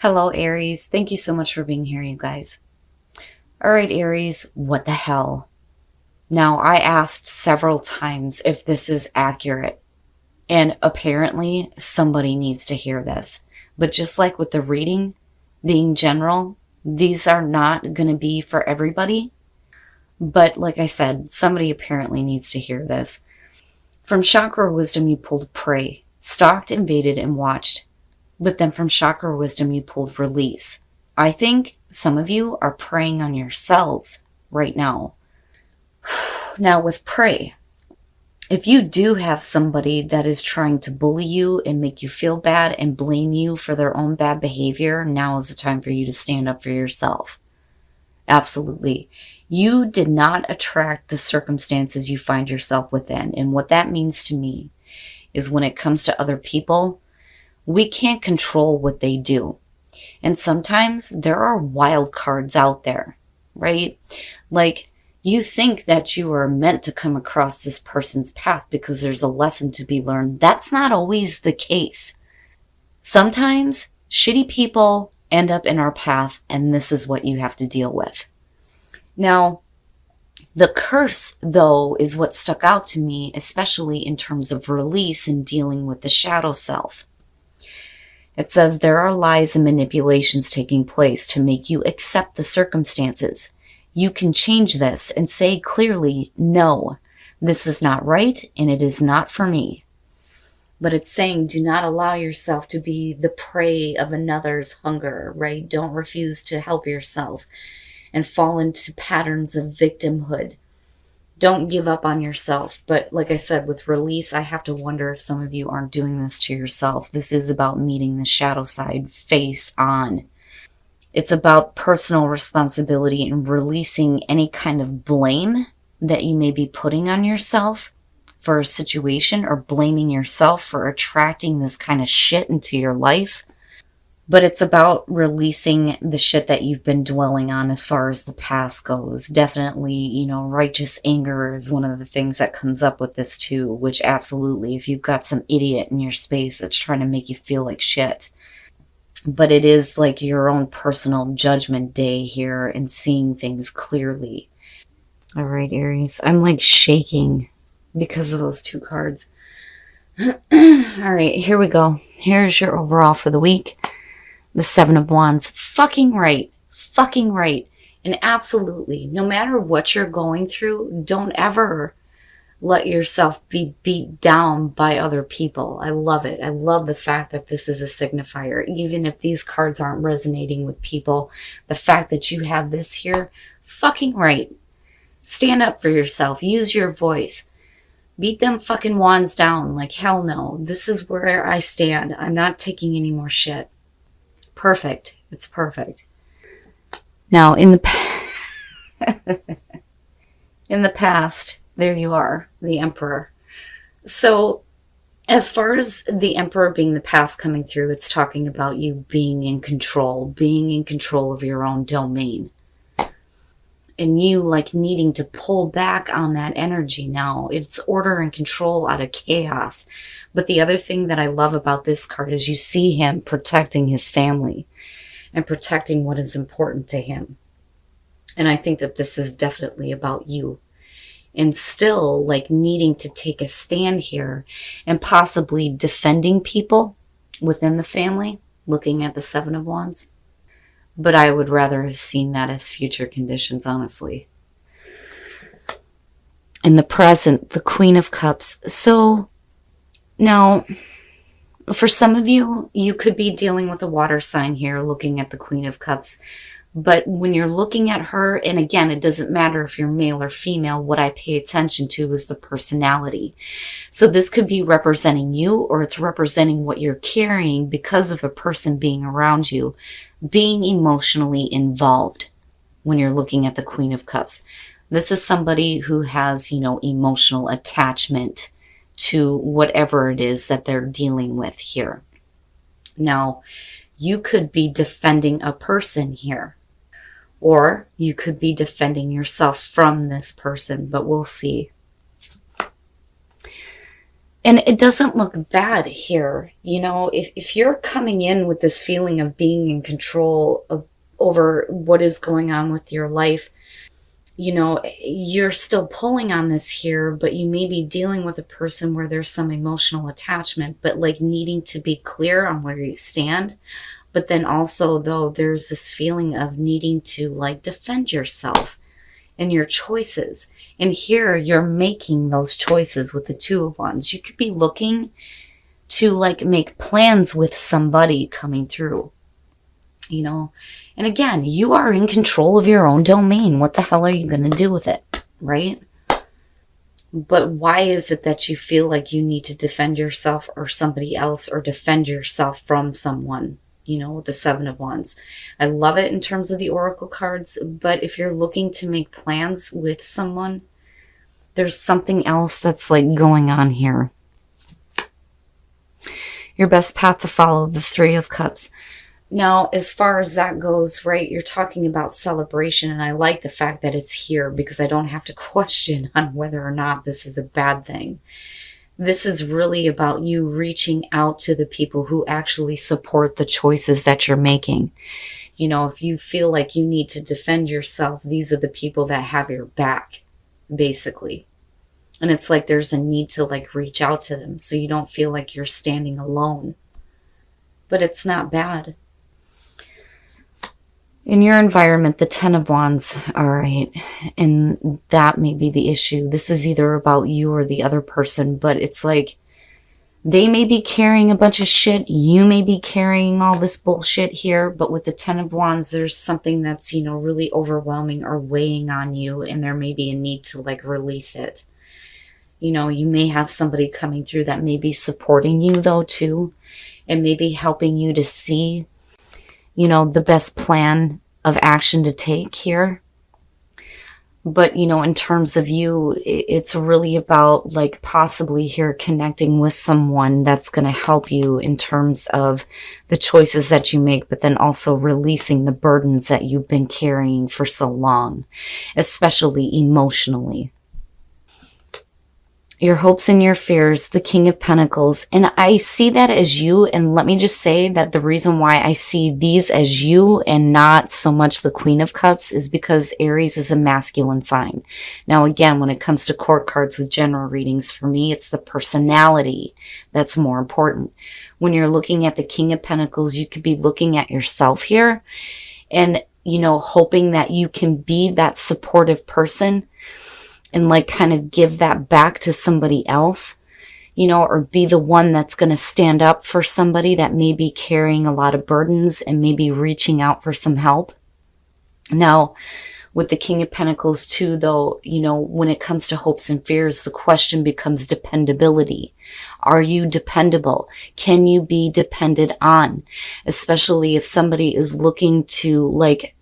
Hello, Aries. Thank you so much for being here, you guys. All right, Aries, what the hell? Now, I asked several times if this is accurate, and apparently somebody needs to hear this. But just like with the reading being general, these are not going to be for everybody. But like I said, somebody apparently needs to hear this. From chakra wisdom, you pulled prey, stalked, invaded, and watched. But then from chakra wisdom, you pulled release. I think some of you are preying on yourselves right now. Now with prey, if you do have somebody that is trying to bully you and make you feel bad and blame you for their own bad behavior, now is the time for you to stand up for yourself. Absolutely. You did not attract the circumstances you find yourself within. And what that means to me is when it comes to other people, we can't control what they do. And sometimes there are wild cards out there, right? Like you think that you are meant to come across this person's path because there's a lesson to be learned. That's not always the case. Sometimes shitty people end up in our path, and this is what you have to deal with. Now, the curse, though, is what stuck out to me, especially in terms of release and dealing with the shadow self. It says there are lies and manipulations taking place to make you accept the circumstances. You can change this and say clearly, no, this is not right and it is not for me. But it's saying do not allow yourself to be the prey of another's hunger, right? Don't refuse to help yourself and fall into patterns of victimhood. Don't give up on yourself. But like I said, with release, I have to wonder if some of you aren't doing this to yourself. This is about meeting the shadow side face on. It's about personal responsibility and releasing any kind of blame that you may be putting on yourself for a situation, or blaming yourself for attracting this kind of shit into your life. But it's about releasing the shit that you've been dwelling on as far as the past goes. Definitely, righteous anger is one of the things that comes up with this too, which absolutely, if you've got some idiot in your space that's trying to make you feel like shit. But it is like your own personal judgment day here and seeing things clearly. All right, Aries, I'm like shaking because of those two cards. All right, here we go. Here's your overall for the week. The Seven of Wands. Fucking right. Fucking right. And absolutely, no matter what you're going through, don't ever let yourself be beat down by other people. I love it. I love the fact that this is a signifier. Even if these cards aren't resonating with people, the fact that you have this here, fucking right. Stand up for yourself. Use your voice. Beat them fucking wands down. Like, hell no. This is where I stand. I'm not taking any more shit. Perfect. It's perfect. Now, in the past, there you are, the Emperor. So, as far as the Emperor being the past coming through, it's talking about you being in control of your own domain. And you like needing to pull back on that energy now. It's order and control out of chaos. But the other thing that I love about this card is you see him protecting his family and protecting what is important to him. And I think that this is definitely about you. And still like needing to take a stand here and possibly defending people within the family, looking at the Seven of Wands. But I would rather have seen that as future conditions, honestly. In the present, the Queen of Cups. So now, for some of you, you could be dealing with a water sign here, looking at the Queen of Cups. But when you're looking at her, and again, it doesn't matter if you're male or female, what I pay attention to is the personality. So this could be representing you, or it's representing what you're carrying because of a person being around you, being emotionally involved when you're looking at the Queen of Cups. This is somebody who has, emotional attachment to whatever it is that they're dealing with here. Now, you could be defending a person here, or you could be defending yourself from this person, but we'll see. And it doesn't look bad here. You know, if you're coming in with this feeling of being in control of over what is going on with your life, you know, you're still pulling on this here, but you may be dealing with a person where there's some emotional attachment, but like needing to be clear on where you stand. But then also, though, there's this feeling of needing to like defend yourself and your choices. And here you're making those choices with the Two of Wands. You could be looking to like make plans with somebody coming through, you know. And again, you are in control of your own domain. What the hell are you going to do with it, right? But why is it that you feel like you need to defend yourself or somebody else, or defend yourself from someone? You know, with the Seven of Wands. I love it in terms of the Oracle cards, but if you're looking to make plans with someone, there's something else that's like going on here. Your best path to follow, the Three of Cups. Now, as far as that goes, right, you're talking about celebration, and I like the fact that it's here because I don't have to question on whether or not this is a bad thing. This is really about you reaching out to the people who actually support the choices that you're making. You know, if you feel like you need to defend yourself, these are the people that have your back, basically. And it's like there's a need to like reach out to them so you don't feel like you're standing alone. But it's not bad. In your environment, the Ten of Wands, all right, and that may be the issue. This is either about you or the other person, but it's like they may be carrying a bunch of shit. You may be carrying all this bullshit here, but with the Ten of Wands, there's something that's, you know, really overwhelming or weighing on you, and there may be a need to like release it. You know, you may have somebody coming through that may be supporting you though too, and maybe helping you to see, you know, the best plan of action to take here. But, you know, in terms of you, it's really about like possibly here connecting with someone that's going to help you in terms of the choices that you make, but then also releasing the burdens that you've been carrying for so long, especially emotionally. Your hopes and your fears, the King of Pentacles. And I see that as you. And let me just say that the reason why I see these as you and not so much the Queen of Cups is because Aries is a masculine sign. Now, again, when it comes to court cards with general readings, for me, it's the personality that's more important. When you're looking at the King of Pentacles, you could be looking at yourself here and, you know, hoping that you can be that supportive person and like kind of give that back to somebody else, you know, or be the one that's going to stand up for somebody that may be carrying a lot of burdens and maybe reaching out for some help. Now, with the King of Pentacles too, though, you know, when it comes to hopes and fears, the question becomes dependability. Are you dependable? Can you be depended on? Especially if somebody is looking to like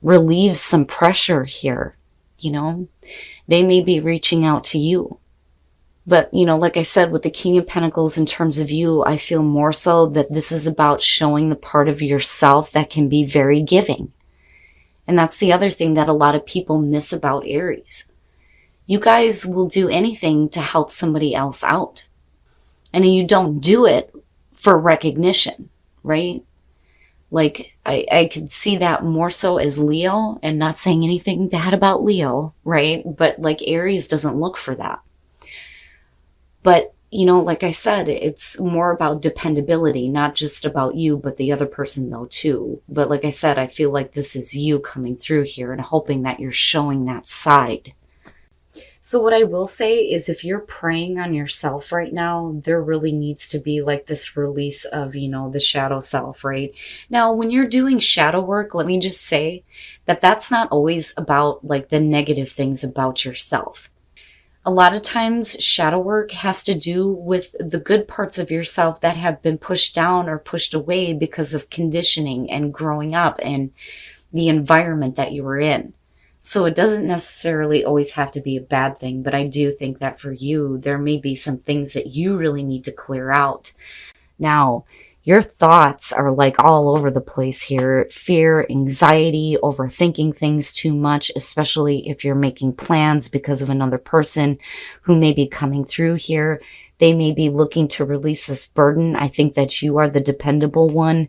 relieve some pressure here, you know? They may be reaching out to you. But, you know, like I said, with the King of Pentacles in terms of you, I feel more so that this is about showing the part of yourself that can be very giving. And that's the other thing that a lot of people miss about Aries. You guys will do anything to help somebody else out. And you don't do it for recognition, right? Like, I could see that more so as Leo, and not saying anything bad about Leo, right? But like Aries doesn't look for that. But, you know, like I said, it's more about dependability, not just about you, but the other person though too. But like I said, I feel like this is you coming through here and hoping that you're showing that side. So what I will say is if you're preying on yourself right now, there really needs to be like this release of, you know, the shadow self, right? Now, when you're doing shadow work, let me just say that that's not always about like the negative things about yourself. A lot of times shadow work has to do with the good parts of yourself that have been pushed down or pushed away because of conditioning and growing up and the environment that you were in. So it doesn't necessarily always have to be a bad thing, but I do think that for you, there may be some things that you really need to clear out. Now, your thoughts are like all over the place here. Fear, anxiety, overthinking things too much, especially if you're making plans because of another person who may be coming through here. They may be looking to release this burden. I think that you are the dependable one,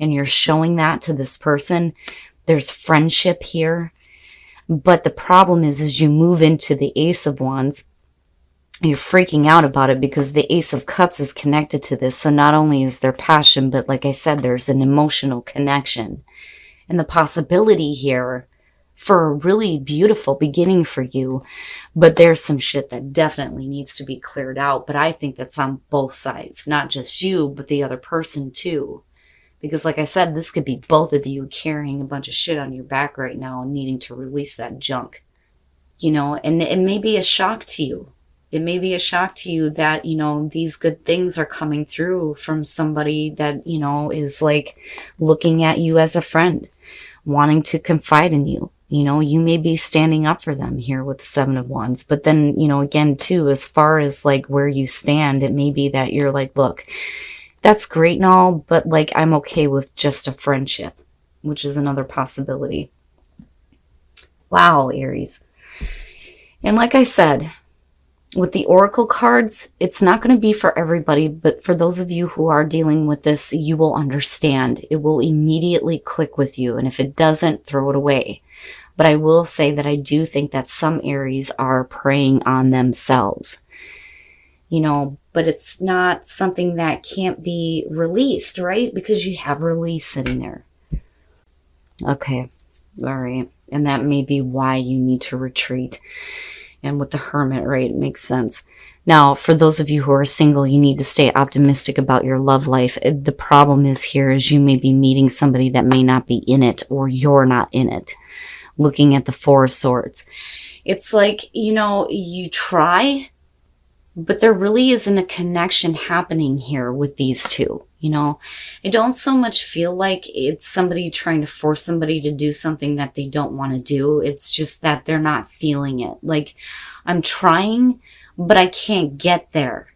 and you're showing that to this person. There's friendship here. But the problem is, as you move into the Ace of Wands, you're freaking out about it because the Ace of Cups is connected to this. So not only is there passion, but like I said, there's an emotional connection. And the possibility here for a really beautiful beginning for you. But there's some shit that definitely needs to be cleared out. But I think that's on both sides, not just you, but the other person too. Because like I said, this could be both of you carrying a bunch of shit on your back right now and needing to release that junk. You know, and it may be a shock to you. It may be a shock to you that, you know, these good things are coming through from somebody that, you know, is like looking at you as a friend, wanting to confide in you. You know, you may be standing up for them here with the Seven of Wands. But then, you know, again, too, as far as like where you stand, it may be that you're like, look, that's great and all, but like I'm okay with just a friendship, which is another possibility. Wow, Aries. And like I said, with the Oracle cards, it's not going to be for everybody, but for those of you who are dealing with this, you will understand. It will immediately click with you, and if it doesn't, throw it away. But I will say that I do think that some Aries are preying on themselves. You know, but it's not something that can't be released, right? Because you have release sitting there. Okay, all right. And that may be why you need to retreat. And with the Hermit, right, it makes sense. Now, for those of you who are single, you need to stay optimistic about your love life. The problem is here is you may be meeting somebody that may not be in it, or you're not in it. Looking at the Four of Swords. It's like, you know, you try, but there really isn't a connection happening here with these two. You know, I don't so much feel like it's somebody trying to force somebody to do something that they don't want to do. It's just that they're not feeling it. Like, I'm trying, but I can't get there.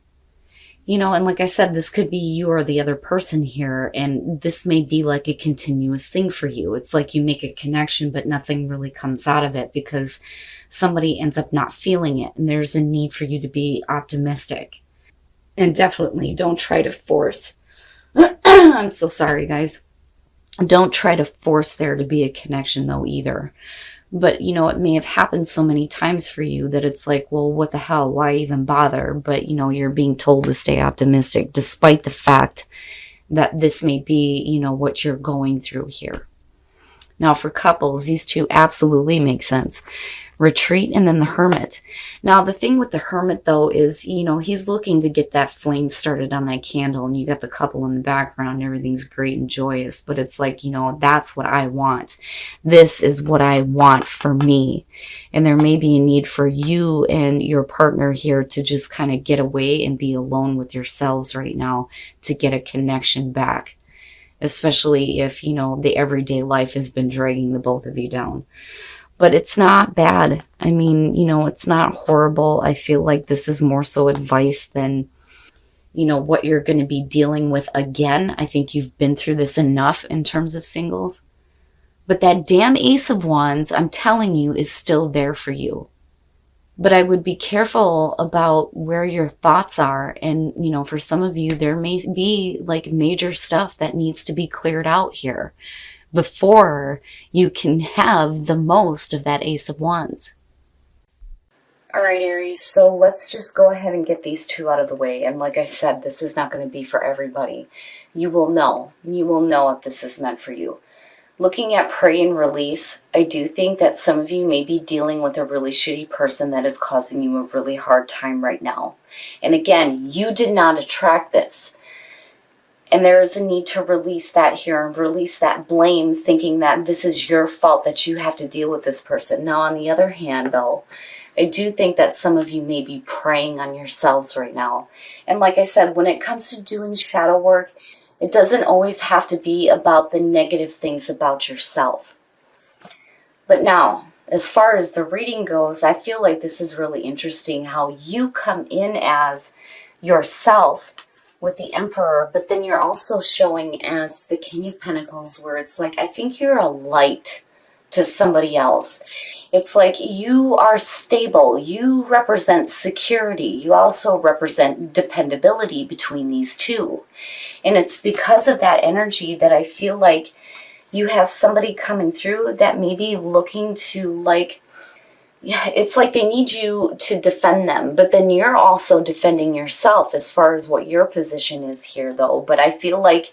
You know, and like I said, this could be you or the other person here, and this may be like a continuous thing for you. It's like you make a connection, but nothing really comes out of it because somebody ends up not feeling it, and there's a need for you to be optimistic. And definitely don't try to force. I'm so sorry, guys. Don't try to force there to be a connection, though, either. But, you know, it may have happened so many times for you that it's like, well, what the hell? Why even bother? But, you know, you're being told to stay optimistic, despite the fact that this may be, you know, what you're going through here. Now, for couples, these two absolutely make sense. Retreat and then the Hermit. Now, the thing with the Hermit, though, is, you know, he's looking to get that flame started on that candle, and you got the couple in the background, and everything's great and joyous, but it's like, you know, that's what I want. This is what I want for me. And there may be a need for you and your partner here to just kind of get away and be alone with yourselves right now to get a connection back, especially if, you know, the everyday life has been dragging the both of you down. But it's not bad. I mean, you know, it's not horrible. I feel like this is more so advice than, you know, what you're going to be dealing with again. I think you've been through this enough in terms of singles. But that damn Ace of Wands, I'm telling you, is still there for you. But I would be careful about where your thoughts are. And, you know, for some of you, there may be like major stuff that needs to be cleared out here before you can have the most of that Ace of Wands. All right, Aries, so let's just go ahead and get these two out of the way. And like I said, this is not going to be for everybody. You will know. You will know if this is meant for you. Looking at pray and release, I do think that some of you may be dealing with a really shitty person that is causing you a really hard time right now. And again, you did not attract this. And there is a need to release that here and release that blame, thinking that this is your fault that you have to deal with this person. Now, on the other hand, though, I do think that some of you may be preying on yourselves right now. And like I said, when it comes to doing shadow work, it doesn't always have to be about the negative things about yourself. But now, as far as the reading goes, I feel like this is really interesting how you come in as yourself with the Emperor, but then you're also showing as the King of Pentacles, where it's like, I think you're a light to somebody else. It's like you are stable. You represent security. You also represent dependability between these two. And it's because of that energy that I feel like you have somebody coming through that may be looking to, like, yeah, it's like they need you to defend them, but then you're also defending yourself as far as what your position is here, though. But I feel like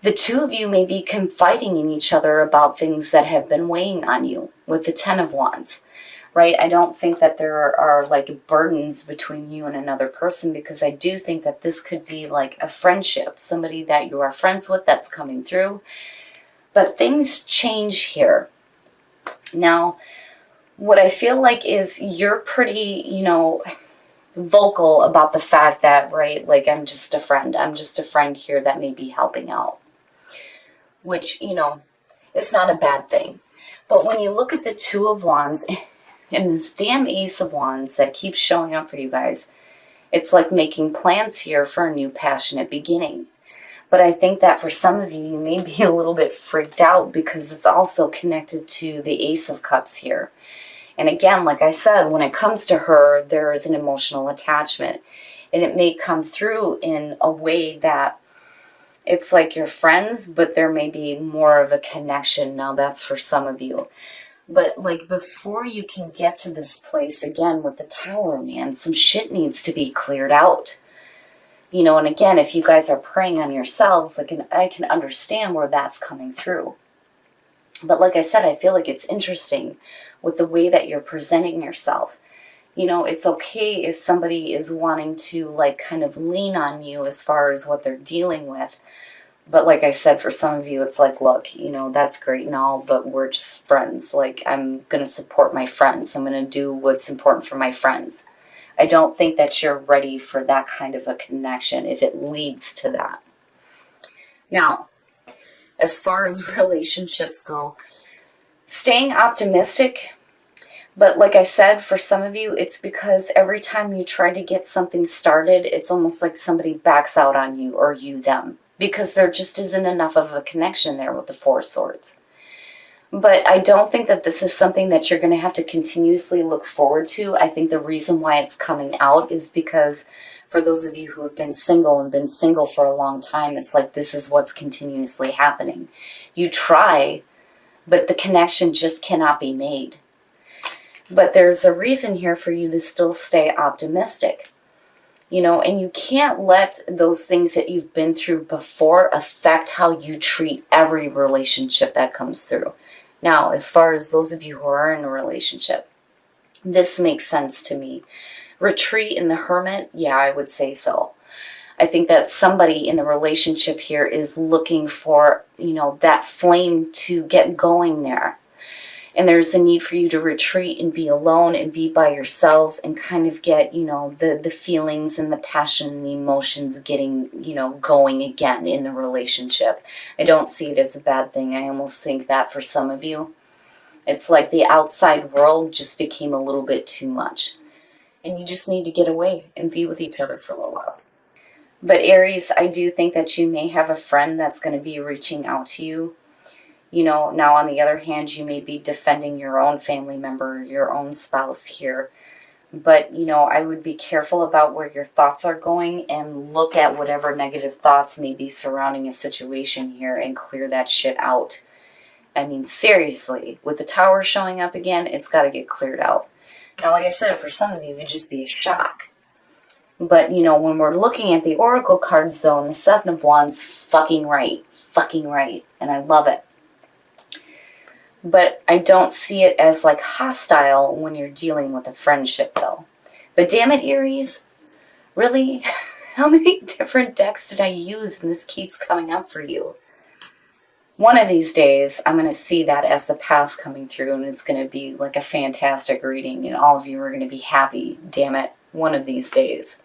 the two of you may be confiding in each other about things that have been weighing on you with the Ten of Wands, right? I don't think that there are like burdens between you and another person, because I do think that this could be like a friendship, somebody that you are friends with that's coming through. But things change here. Now, what I feel like is you're pretty, vocal about the fact that, right, like, I'm just a friend. I'm just a friend here that may be helping out. Which, is not a bad thing. But when you look at the Two of Wands and this damn Ace of Wands that keeps showing up for you guys, it's like making plans here for a new passionate beginning. But I think that for some of you, you may be a little bit freaked out because it's also connected to the Ace of Cups here. And again, like I said, when it comes to her, there is an emotional attachment. And it may come through in a way that it's like you're friends, but there may be more of a connection. Now, that's for some of you. But, like, before you can get to this place, again, with the Tower, man, some shit needs to be cleared out. And again, if you guys are preying on yourselves, like, I can understand where that's coming through. But like I said, I feel like it's interesting with the way that you're presenting yourself. It's okay if somebody is wanting to, like, kind of lean on you as far as what they're dealing with. But like I said, for some of you, it's like, look, that's great and all, but we're just friends. Like, I'm going to support my friends. I'm going to do what's important for my friends. I don't think that you're ready for that kind of a connection if it leads to that. Now, as far as relationships go, staying optimistic. But like I said, for some of you, it's because every time you try to get something started, it's almost like somebody backs out on you, or you them, because there just isn't enough of a connection there with the Four of Swords. But I don't think that this is something that you're going to have to continuously look forward to. I think the reason why it's coming out is because for those of you who have been single and been single for a long time, it's like this is what's continuously happening. You try, but the connection just cannot be made. But there's a reason here for you to still stay optimistic. And you can't let those things that you've been through before affect how you treat every relationship that comes through. Now, as far as those of you who are in a relationship, this makes sense to me. Retreat in the Hermit, yeah, I would say so. I think that somebody in the relationship here is looking for, that flame to get going there. And there's a need for you to retreat and be alone and be by yourselves and kind of get, the feelings and the passion and the emotions getting, going again in the relationship. I don't see it as a bad thing. I almost think that for some of you, it's like the outside world just became a little bit too much. And you just need to get away and be with each other for a little while. But Aries, I do think that you may have a friend that's going to be reaching out to you. Now on the other hand, you may be defending your own family member, your own spouse here. But, I would be careful about where your thoughts are going and look at whatever negative thoughts may be surrounding a situation here and clear that shit out. I mean, seriously, with the Tower showing up again, it's got to get cleared out. Now, like I said, for some of you, it could just be a shock. But, when we're looking at the Oracle cards, though, and the Seven of Wands, fucking right. And I love it. But I don't see it as, like, hostile when you're dealing with a friendship, though. But damn it, Aries, really? How many different decks did I use and this keeps coming up for you? One of these days, I'm going to see that as the past coming through, and it's going to be like a fantastic reading, and all of you are going to be happy, damn it, one of these days.